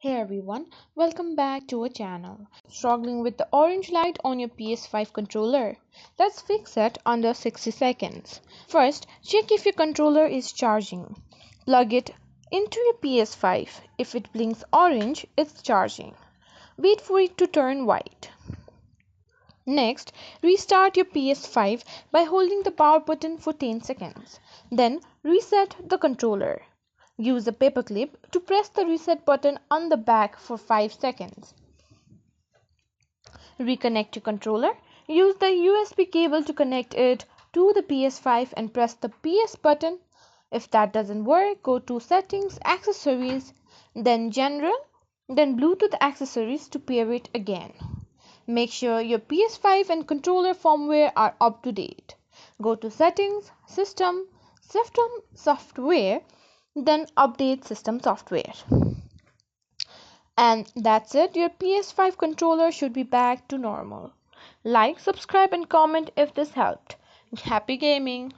Hey everyone, welcome back to our channel. Struggling with the orange light on your PS5 controller? Let's fix it under 60 seconds. First, check if your controller is charging. Plug it into your PS5. If it blinks orange, it's charging. Wait for it to turn white. Next, restart your PS5 by holding the power button for 10 seconds. Then, reset the controller. Use a paperclip to press the reset button on the back for 5 seconds. Reconnect your controller. Use the USB cable to connect it to the PS5 and press the PS button. If that doesn't work, go to Settings, Accessories, then General, then Bluetooth Accessories to pair it again. Make sure your PS5 and controller firmware are up to date. Go to Settings, System Software, then Update System Software. And that's it, your PS5 controller should be back to normal. Like, subscribe, and comment if this helped. Happy gaming!